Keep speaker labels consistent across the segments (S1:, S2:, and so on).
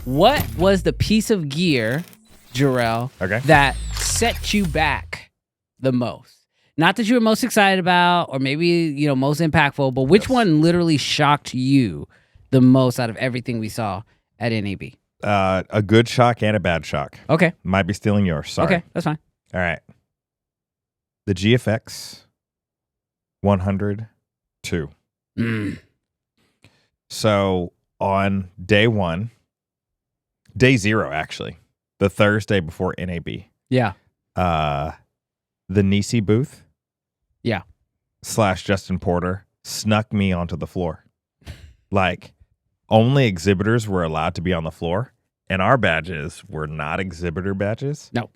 S1: What was the piece of gear, Jarrell, that set you back the most? Not that you were most excited about or maybe, most impactful, but which one literally shocked you the most out of everything we saw at NAB?
S2: A good shock and a bad shock.
S1: Okay.
S2: Might be stealing yours. Sorry.
S1: Okay, that's fine.
S2: All right. The GFX100 II. So on day 0, actually, the Thursday before NAB.
S1: Yeah.
S2: The Nisi booth.
S1: Yeah.
S2: / Justin Porter snuck me onto the floor. Like, only exhibitors were allowed to be on the floor, and our badges were not exhibitor badges.
S1: No.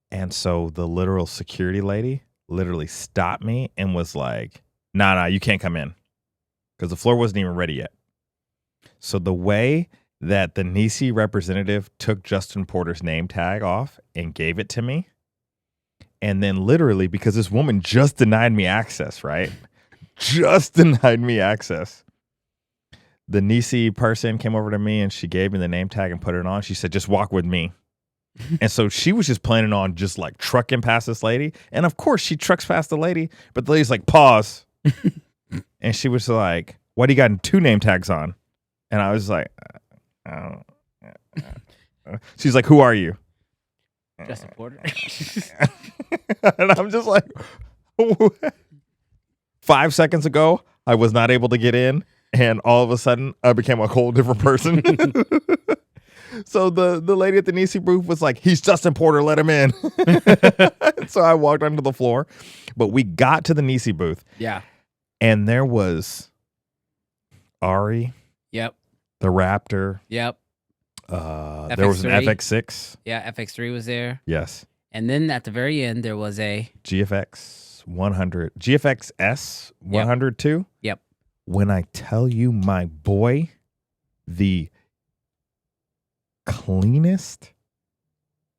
S2: And so the literal security lady literally stopped me and was like, nah, you can't come in. Because the floor wasn't even ready yet. So the way that the Nisi representative took Justin Porter's name tag off and gave it to me, and then literally, because this woman just denied me access, right? Just denied me access. The Nisi person came over to me and she gave me the name tag and put it on. She said, just walk with me. And so she was just planning on just like trucking past this lady. And of course she trucks past the lady, but the lady's like, pause. And she was like, why do you got 2 name tags on? And I was like, she's like, who are you?
S1: Justin Porter.
S2: And I'm just like, 5 seconds ago, I was not able to get in. And all of a sudden, I became a whole different person. So the lady at the Nisi booth was like, he's Justin Porter, let him in. So I walked onto the floor. But we got to the Nisi booth.
S1: Yeah.
S2: And there was Ari.
S1: Yep.
S2: The Raptor.
S1: Yep.
S2: There was an FX6.
S1: Yeah, FX3 was there.
S2: Yes.
S1: And then at the very end, there was a
S2: GFX100 II.
S1: Yep.
S2: When I tell you, my boy, the cleanest,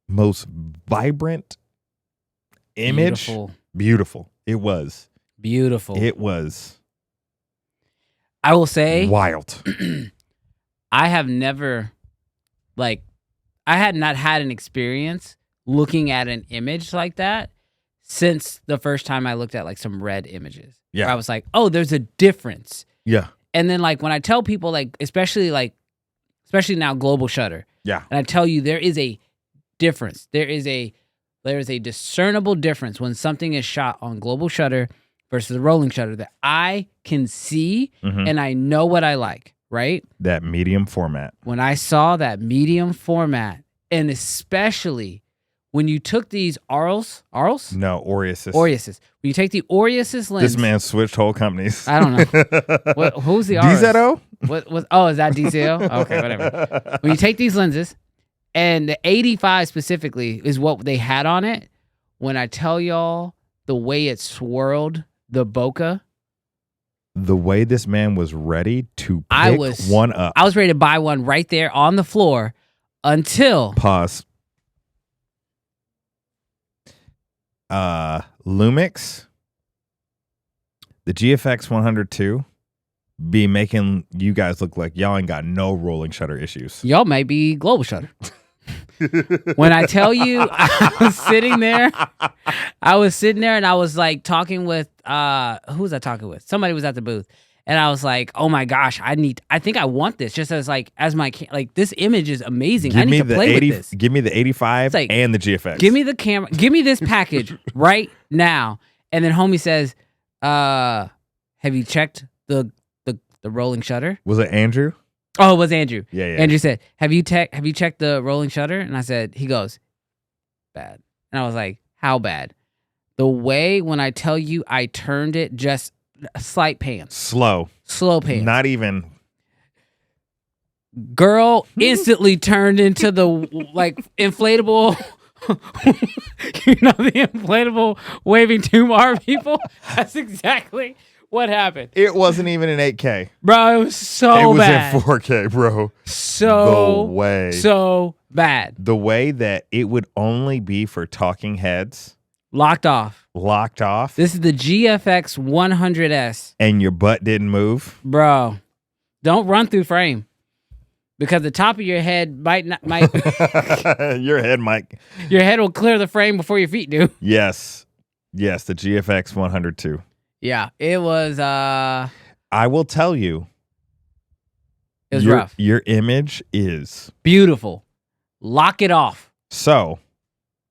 S2: most vibrant image. Beautiful. It was.
S1: Beautiful.
S2: It was.
S1: I will say.
S2: Wild.
S1: I have never, I had not had an experience looking at an image like that since the first time I looked at some red images.
S2: Yeah.
S1: I was like, oh, there's a difference.
S2: Yeah.
S1: And then when I tell people especially now global shutter.
S2: Yeah.
S1: And I tell you there is a difference. There is a discernible difference when something is shot on global shutter versus a rolling shutter that I can see and I know what I like, right?
S2: That medium format.
S1: When I saw that medium format, and especially when you took these Auruses?
S2: No, Auruses.
S1: When you take the Auruses lens.
S2: This man switched whole companies.
S1: I don't know. Who's the Aurus?
S2: DZO?
S1: Is that DZO? Okay, whatever. When you take these lenses, and the 85 specifically is what they had on it, when I tell y'all the way it swirled the bokeh.
S2: The way this man was ready to pick one up.
S1: I was ready to buy one right there on the floor until...
S2: Pause. Lumix, the GFX100 II, be making you guys look like y'all ain't got no rolling shutter issues.
S1: Y'all might be global shutter. When I tell you, I was sitting there and I was talking with, who was I talking with? Somebody was at the booth. And I was like, oh my gosh, I think I want this just as my, this image is amazing. I need to play with this.
S2: Give me the 85 and the GFX.
S1: Give me the camera. Give me this package right now. And then homie says, have you checked the rolling shutter?
S2: Was it Andrew?
S1: Oh, it was Andrew.
S2: Yeah.
S1: Andrew said, have you checked the rolling shutter? And I said, he goes, bad. And I was like, how bad? The way when I tell you I turned it just a slight pan.
S2: Slow pan. Not even.
S1: Girl instantly turned into the inflatable, the inflatable waving tomb people. That's exactly what happened.
S2: It wasn't even in 8K.
S1: Bro, it was so bad.
S2: It was in 4K, bro.
S1: So bad.
S2: The way that it would only be for talking heads.
S1: Locked off.
S2: This
S1: is the GFX100 II.
S2: And your butt didn't move.
S1: Bro, don't run through frame. because the top of your head might
S2: Your head might.
S1: Your head will clear the frame before your feet do.
S2: Yes, the GFX100 II.
S1: Yeah, it was.
S2: I will tell you.
S1: It was rough.
S2: Your image is
S1: beautiful. Lock it off.
S2: So,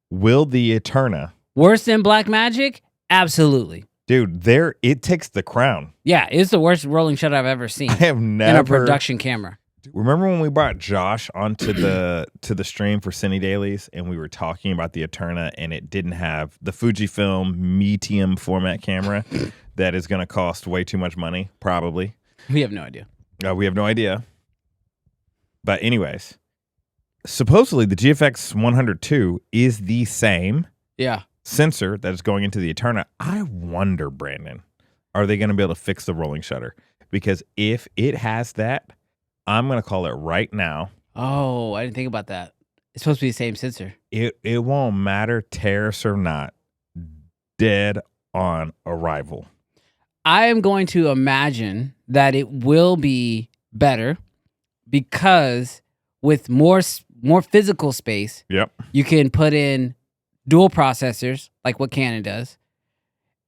S2: will the Eterna
S1: worse than Blackmagic? Absolutely.
S2: Dude, it takes the crown.
S1: Yeah, it's the worst rolling shutter I've ever seen.
S2: I have never
S1: in a production camera.
S2: Remember when we brought Josh onto the stream for Cine Dailies and we were talking about the Eterna and it didn't have the Fujifilm medium format camera that is going to cost way too much money, probably.
S1: We have no idea.
S2: We have no idea. But anyways, supposedly the GFX100 II is the same sensor that is going into the Eterna. I wonder, Brandon, are they going to be able to fix the rolling shutter? Because if it has that, I'm going to call it right now.
S1: Oh, I didn't think about that. It's supposed to be the same sensor.
S2: It won't matter, tariffs or not. Dead on arrival.
S1: I am going to imagine that it will be better because with more physical space, you can put in dual processors like what Canon does,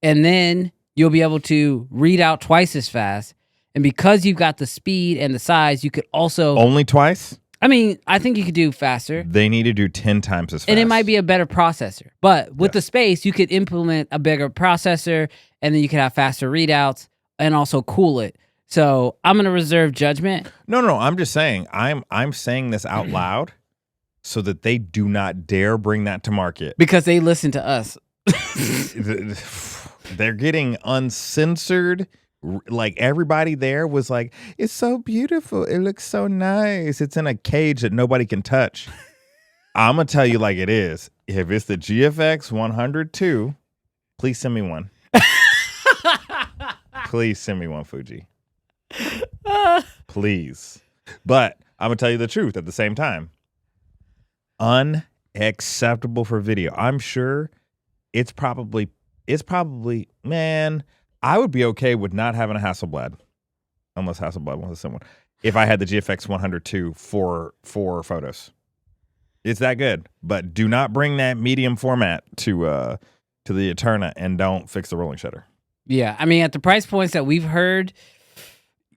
S1: and then you'll be able to read out twice as fast. And because you've got the speed and the size, you could also
S2: only twice.
S1: I mean, I think you could do faster.
S2: They need to do 10 times as fast,
S1: and it might be a better processor. But with the space, you could implement a bigger processor, and then you could have faster readouts and also cool it. So I'm gonna reserve judgment.
S2: No, I'm just saying. I'm saying this out loud so that they do not dare bring that to market
S1: because they listen to us.
S2: They're getting uncensored. Like everybody there was like, it's so beautiful. It looks so nice. It's in a cage that nobody can touch. I'm going to tell you like it is. If it's the GFX100 II, please send me one. Please send me one, Fuji. Please. But I'm going to tell you the truth at the same time. Unacceptable for video. I'm sure it's probably, man, I would be okay with not having a Hasselblad, unless Hasselblad wants to send one. If I had the GFX100 II for photos, it's that good. But do not bring that medium format to the Eterna and don't fix the rolling shutter.
S1: Yeah, I mean, at the price points that we've heard,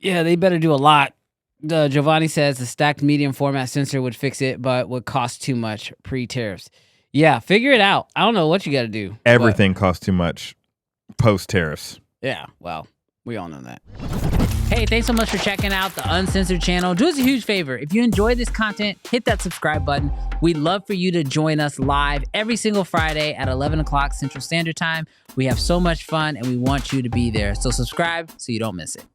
S1: they better do a lot. Giovanni says the stacked medium format sensor would fix it, but would cost too much pre-tariffs. Yeah, figure it out. I don't know what you got to do.
S2: Everything costs too much post-tariffs.
S1: Yeah, well, we all know that. Hey, thanks so much for checking out the Uncensored channel. Do us a huge favor. If you enjoy this content, hit that subscribe button. We'd love for you to join us live every single Friday at 11 o'clock Central Standard Time. We have so much fun, and we want you to be there. So subscribe so you don't miss it.